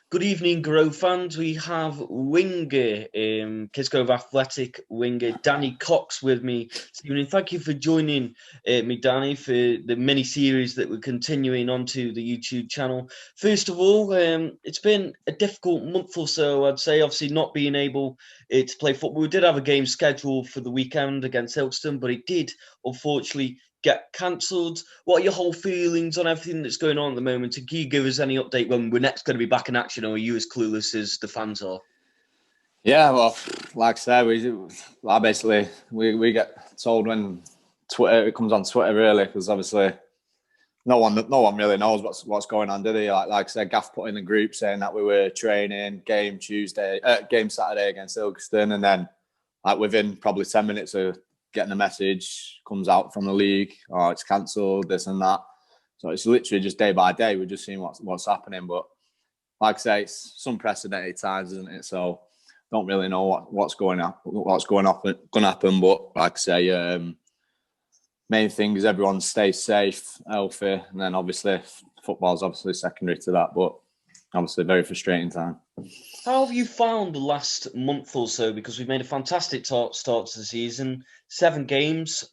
Good evening, Grove fans. We have winger, Kisgrove Athletic winger Danny Cox with me this evening. Thank you for joining me, Danny, for the mini series that we're continuing onto the YouTube channel. First of all, it's been a difficult month or so, I'd say. Obviously, not being able to play football. We did have a game scheduled for the weekend against Ilkeston, but it did unfortunately get cancelled. What are your whole feelings on everything that's going on at the moment? And can you give us any update when we're next going to be back in action, or are you as clueless as the fans are? Yeah, well, like I said, we get told when it comes on Twitter, really, because obviously no one really knows what's going on, do they? Like I said, Gaff put in the group saying that we were training game Saturday against Ilkeston, and then like within probably 10 minutes of getting the message comes out from the league, oh, it's cancelled, this and that. So it's literally just day by day. We're just seeing what's happening. But like I say, it's unprecedented times, isn't it? So don't really know what's going to happen. But like I say, main thing is everyone stays safe, healthy, and then obviously football's obviously secondary to that. But obviously, very frustrating time. How have you found the last month or so? Because we've made a fantastic start to the season. 7 games,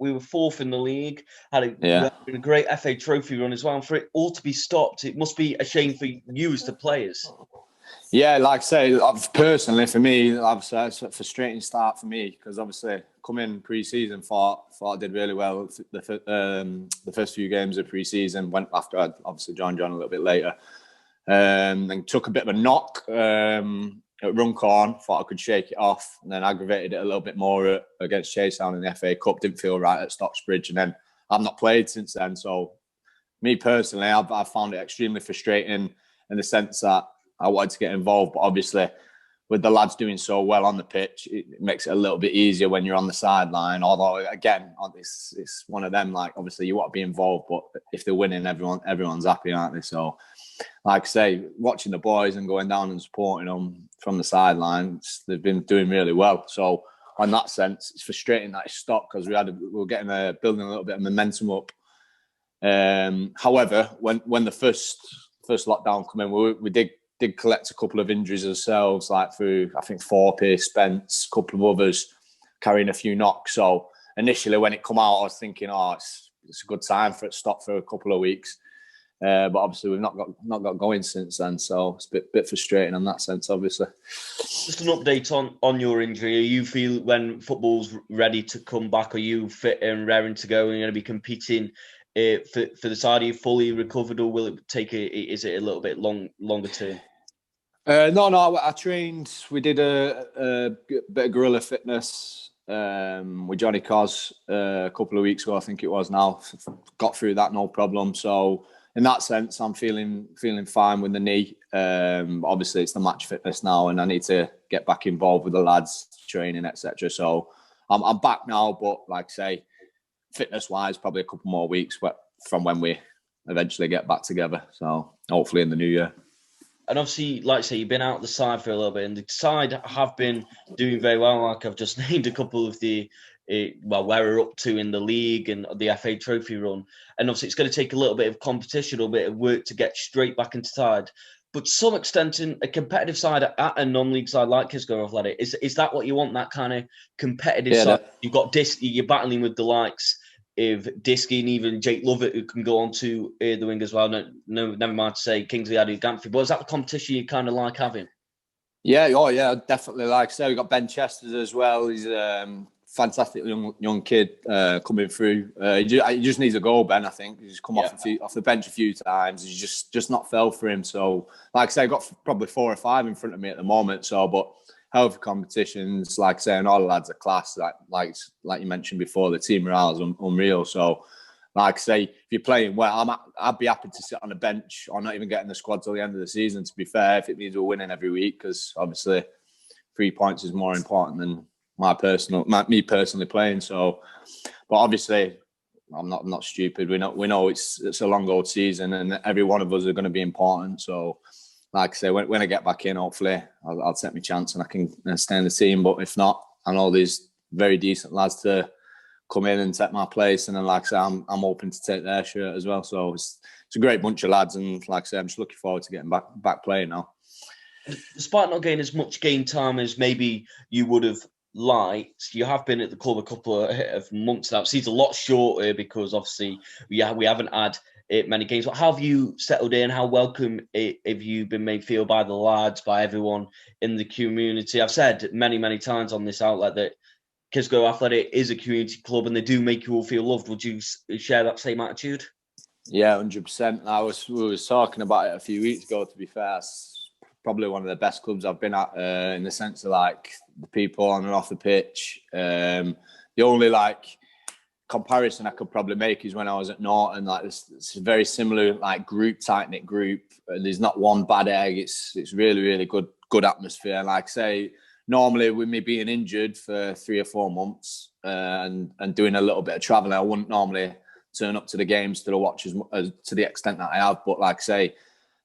we were fourth in the league, had a great FA Trophy run as well. And for it all to be stopped, it must be a shame for you as the players. Yeah, like I say, personally for me, obviously it's a frustrating start for me because obviously coming pre-season, thought I did really well. The first few games of pre-season went after I'd obviously joined John a little bit later. And took a bit of a knock at Runcorn, thought I could shake it off, and then aggravated it a little bit more against Chasetown in the FA Cup. Didn't feel right at Stocksbridge, and then I've not played since then. So, me personally, I've found it extremely frustrating in the sense that I wanted to get involved, but obviously, with the lads doing so well on the pitch, it makes it a little bit easier when you're on the sideline. Although, again, it's one of them. Like, obviously, you want to be involved, but if they're winning, everyone's happy, aren't they? So, like I say, watching the boys and going down and supporting them from the sidelines, they've been doing really well. So, in that sense, it's frustrating that it stopped because we were building a little bit of momentum up. However, when the first lockdown came in, we did collect a couple of injuries ourselves, like through, I think, Forpey, Spence, a couple of others carrying a few knocks. So initially when it come out, I was thinking, it's a good time for it to stop for a couple of weeks. But obviously we've not got going since then. So it's a bit frustrating in that sense, obviously. Just an update on your injury. Are you feel when football's ready to come back, are you fit and raring to go and you're going to be competing for the side? Are you fully recovered, or will it take is it a little bit longer term? No, I trained. We did a bit of guerrilla fitness with Johnny Cos a couple of weeks ago, I think it was now. Got through that, no problem. So in that sense, I'm feeling fine with the knee. Obviously, it's the match fitness now, and I need to get back involved with the lads, training, etc. So I'm back now, but like I say, fitness-wise, probably a couple more weeks from when we eventually get back together. So hopefully in the new year. And obviously, like I say, you've been out the side for a little bit, and the side have been doing very well. Like I've just named a couple of where we're up to in the league and the FA Trophy run. And obviously, it's going to take a little bit of competition, a little bit of work to get straight back into side. But to some extent, in a competitive side at a non-league side like Kisgrove Athletic, is that what you want? That kind of competitive side? You've got you're battling with the likes of Diskey and even Jake Lovett, who can go on to the wing as well. No, never mind to say Kingsley Adu-Gantry. But is that the competition you kind of like having? Yeah, definitely. Like I say, we've got Ben Chester as well. He's a fantastic young kid coming through. He just needs a goal, Ben, I think. He's come off the bench a few times. He's just not fell for him. So, like I say, I've got probably 4 or 5 in front of me at the moment. So, but healthy competitions, like I say, and all the lads are class. Like you mentioned before, the team morale is unreal. So, like I say, if you're playing well, I'd be happy to sit on the bench or not even get in the squad till the end of the season, to be fair, if it means we're winning every week, because obviously 3 points is more important than me personally playing. So, but obviously I'm not stupid. We know it's a long old season and every one of us are going to be important. So, like I say, when I get back in, hopefully I'll take my chance and I can stay in the team. But if not, I know these very decent lads to come in and take my place. And then, like I say, I'm hoping to take their shirt as well. So it's a great bunch of lads. And like I say, I'm just looking forward to getting back playing now. Despite not getting as much game time as maybe you would have liked, you have been at the club a couple of months now. Seems a lot shorter because obviously we haven't had many games. But how have you settled in? How welcome have you been made feel by the lads, by everyone in the community? I've said many times on this outlet that Kisco Athletic is a community club and they do make you all feel loved. Would you share that same attitude? Yeah, 100%. We was talking about it a few weeks ago. To be fair, it's probably one of the best clubs I've been at in the sense of like the people on and off the pitch. The only like comparison I could probably make is when I was at Norton. Like it's a very similar like tight knit group. There's not one bad egg. It's really good atmosphere. And like I say, normally with me being injured for 3 or 4 months and doing a little bit of traveling, I wouldn't normally turn up to the games to the watch as to the extent that I have. But like I say,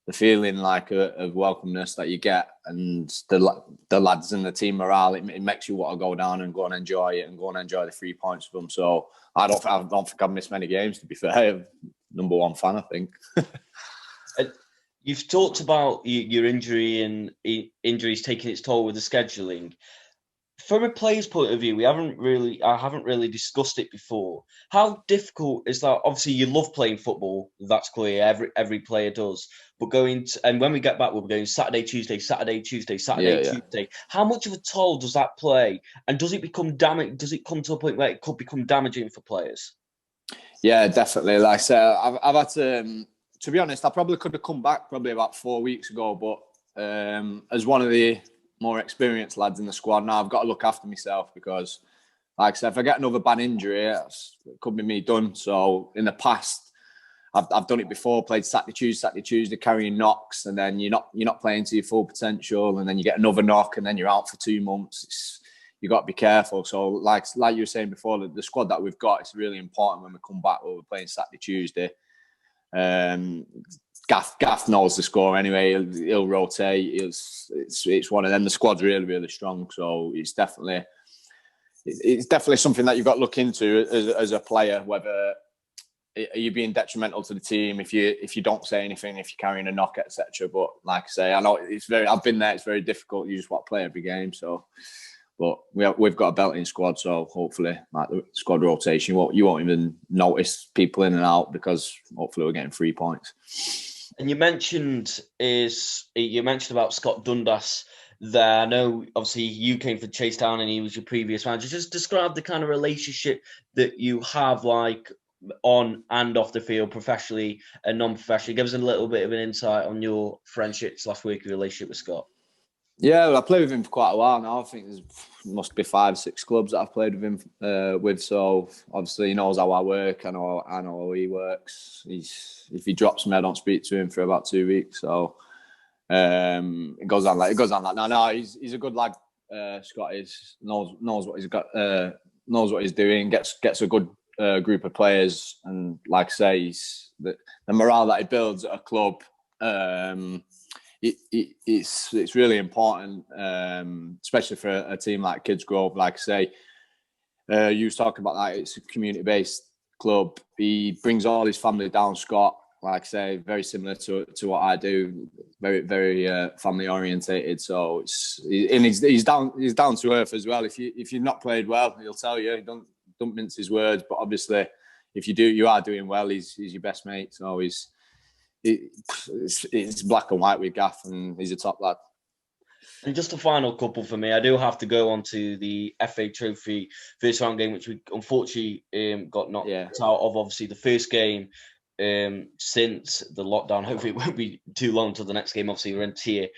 the feeling like of welcomeness that you get and the lads and the team morale, it makes you want to go down and go and enjoy it and go and enjoy the 3 points for them. So I don't think I've missed many games, to be fair. I'm number one fan, I think. You've talked about your injury and injuries taking its toll with the scheduling. From a player's point of view, I haven't really discussed it before. How difficult is that? Obviously, you love playing football. That's clear. Every player does. But and when we get back, we'll be going Saturday, Tuesday, Saturday, Tuesday, Saturday, Tuesday. How much of a toll does that play? And does it become damage? Does it come to a point where it could become damaging for players? Yeah, definitely. Like I said, I've had to be honest, I probably could have come back probably about 4 weeks ago, but as one of the more experienced lads in the squad now, I've got to look after myself because, like I said, if I get another bad injury, it could be me done. So in the past, I've done it before, played Saturday, Tuesday, carrying knocks, and then you're not playing to your full potential, and then you get another knock, and then you're out for 2 months. You got to be careful. So like you were saying before, the squad that we've got, it's really important when we come back. We're playing Saturday, Tuesday. Gaff knows the score anyway. He'll rotate. It's one of them. The squad's really strong. So it's definitely something that you've got to look into as a player. Whether are you being detrimental to the team if you don't say anything, if you're carrying a knock, etc. But like I say, I know I've been there. It's very difficult. You just want to play every game. So, but we've got a belting squad. So hopefully, like the squad rotation, you won't even notice people in and out because hopefully we're getting 3 points. And you mentioned about Scott Dundas there. I know obviously you came from Chasetown and he was your previous manager. Just describe the kind of relationship that you have, like on and off the field, professionally and non-professionally. Give us a little bit of an insight on your friendship/working relationship with Scott. Yeah, well, I played with him for quite a while now. I think there must be 5 or 6 clubs that I've played with him So obviously he knows how I work. I know how he works. If he drops me, I don't speak to him for about 2 weeks. So it goes on like that. No, he's a good lad. Scott knows what he's got. Knows what he's doing. Gets a good group of players, and like I say, the morale that he builds at a club. It's really important, especially for a team like Kids Grove. Like I say, you was talking about that. It's a community-based club. He brings all his family down. Scott, like I say, very similar to what I do. Very family orientated. So he's down to earth as well. If you've not played well, he'll tell you. He don't mince his words. But obviously, if you are doing well. He's your best mate. So it's black and white with Gaff, and he's a top lad. And just a final couple for me. I do have to go on to the FA Trophy first round game, which we unfortunately got knocked out of. Obviously, the first game since the lockdown. Hopefully, it won't be too long until the next game. Obviously, we're in Tier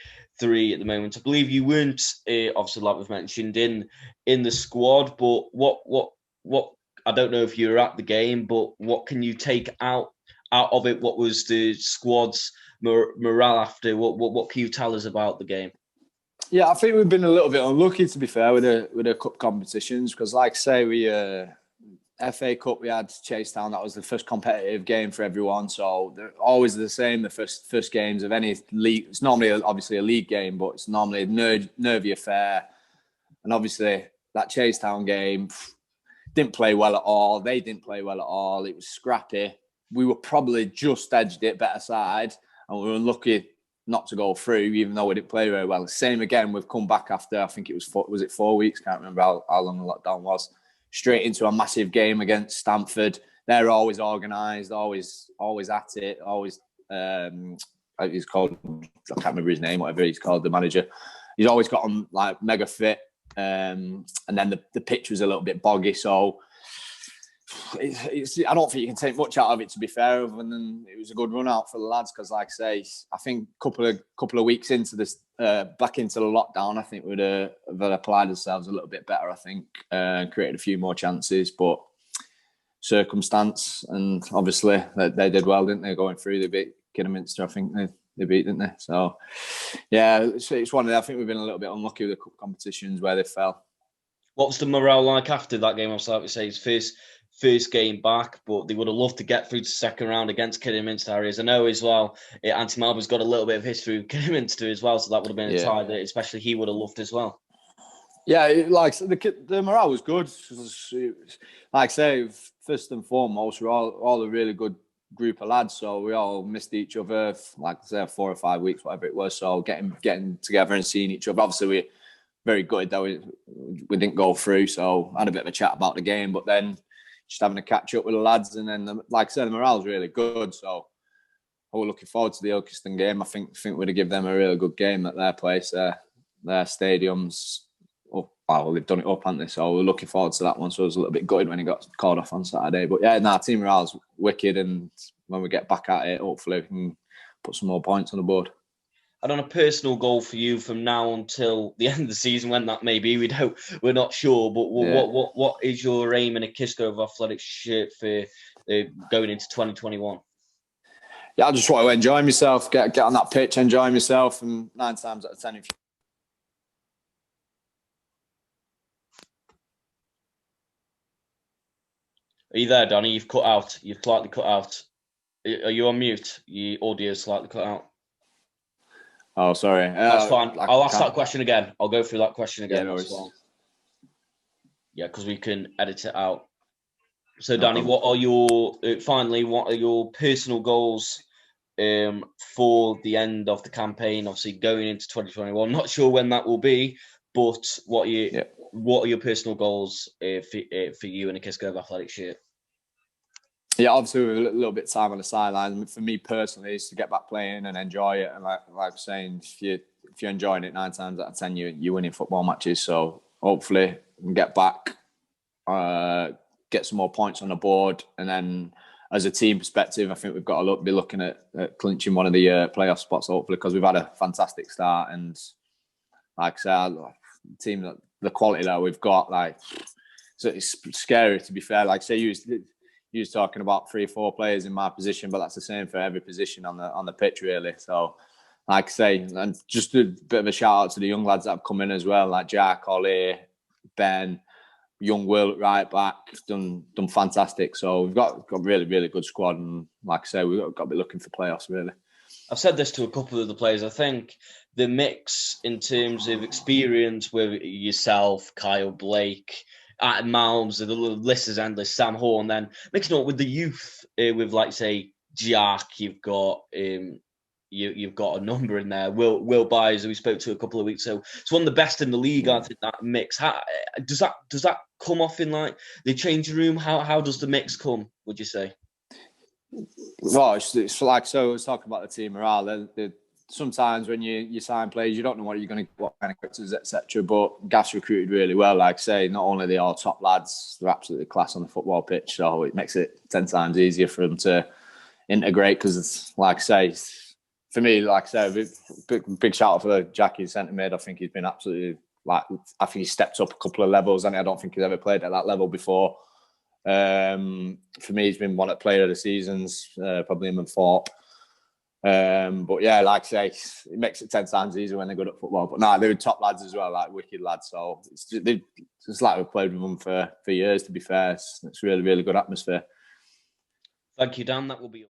3 at the moment. I believe you weren't, obviously, like we've mentioned, in the squad. But what? I don't know if you were at the game, but what can you take out of it? What was the squad's morale after? What can you tell us about the game? Yeah, I think we've been a little bit unlucky, to be fair, with the cup competitions because, like I say, we FA Cup we had Chasetown. That was the first competitive game for everyone. So they're always the same. The first games of any league. It's normally obviously a league game, but it's normally a nervy affair. And obviously that Chasetown game didn't play well at all. They didn't play well at all. It was scrappy. We were probably just edged it better side, and we were unlucky not to go through, even though we didn't play very well. Same again, we've come back after, I think it was it 4 weeks? Can't remember how long the lockdown was. Straight into a massive game against Stamford. They're always organised, always at it, always. He's called, I can't remember his name, whatever he's called, the manager. He's always got them like mega fit. And then the pitch was a little bit boggy, so I don't think you can take much out of it, to be fair, other than it was a good run out for the lads, because like I say, I think a couple of weeks into this, back into the lockdown, I think we'd have applied ourselves a little bit better, I think, created a few more chances, but circumstance, and obviously they did well, didn't they, going through? They beat Kidderminster, I think they beat, didn't they? So yeah, it's one of the, I think we've been a little bit unlucky with the cup competitions where they fell. What was the morale like after that game? Obviously, like we say, his first game back, but they would have loved to get through to the second round against Kidderminster Harriers. I know as well, Anthony Malbon's got a little bit of history with Kidderminster as well, so that would have been a tie that especially he would have loved as well. Yeah, like the morale was good. Like I say, first and foremost, we're all a really good group of lads, so we all missed each other, like I say, 4 or 5 weeks, whatever it was. So getting together and seeing each other, obviously we're very good that we didn't go through, so I had a bit of a chat about the game, but then just having a catch up with the lads, and then like I said, the morale's really good, so we're looking forward to the Ilkeston game. I think we'd give them a really good game at their place. Their stadium's up, well, they've done it up, haven't they? So we're looking forward to that one. So I was a little bit gutted when he got called off on Saturday. But yeah, team morale's wicked, and when we get back at it, hopefully we can put some more points on the board. And on a personal goal for you from now until the end of the season, when that may be, we're not sure. But what is your aim in a Kisco Athletics shirt for going into 2021? Yeah, I just want to enjoy myself, get on that pitch, enjoy myself, and 9 times out of 10, Are you there, Danny? You've cut out. You've slightly cut out. Are you on mute? Your audio is slightly cut out. Oh, sorry. That's fine. I'll ask that question again. I'll go through that question again. Yeah, yeah, because we can edit it out. So, Danny, what are your personal goals for the end of the campaign? Obviously, going into 2021. Not sure when that will be, but what are your personal goals for you in a Kisco Athletics shirt? Yeah, obviously with a little bit of time on the sideline. For me personally, is to get back playing and enjoy it. And like I'm saying, if you're enjoying it 9 times out of 10, you're winning football matches. So hopefully we can get back, get some more points on the board, and then as a team perspective, I think we've got to be looking at clinching one of the playoff spots. Hopefully, because we've had a fantastic start, and like I said, the team, the quality that we've got, like, so it's scary to be fair. Like say you was talking about 3 or 4 players in my position, but that's the same for every position on the pitch, really. So, like I say, and just a bit of a shout out to the young lads that have come in as well, like Jack, Ollie, Ben, young Will at right back, done fantastic. So we've got really, really good squad, and like I say, we've got to be looking for playoffs, really. I've said this to a couple of the players. I think the mix in terms of experience with yourself, Kyle Blake, at Malms, the list is endless. Sam Horn, then mixing up with the youth, with like say Jack, you've got you've got a number in there. Will Byers, who we spoke to a couple of weeks ago, it's one of the best in the league. I think that mix. How, does that come off in like the changing room? How does the mix come? Would you say? Well, it's like, so I was talking about the team morale. Sometimes when you sign players, you don't know what you're going to, what kind of characters, etc. But Gas recruited really well. Like I say, not only are they all top lads, they're absolutely class on the football pitch. So it makes it 10 times easier for them to integrate. Because it's like I say, for me, like I say, big shout out for Jackie centre mid. I think he's been absolutely, like, I think he's stepped up a couple of levels, and I don't think he's ever played at that level before. For me, he's been one of the player of the seasons, probably him and Thorpe. But yeah, like I say, it makes it 10 times easier when they're good at football. But no, they're top lads as well, like wicked lads. So it's like we've played with them for years, to be fair. It's really, really good atmosphere. Thank you, Dan. That will be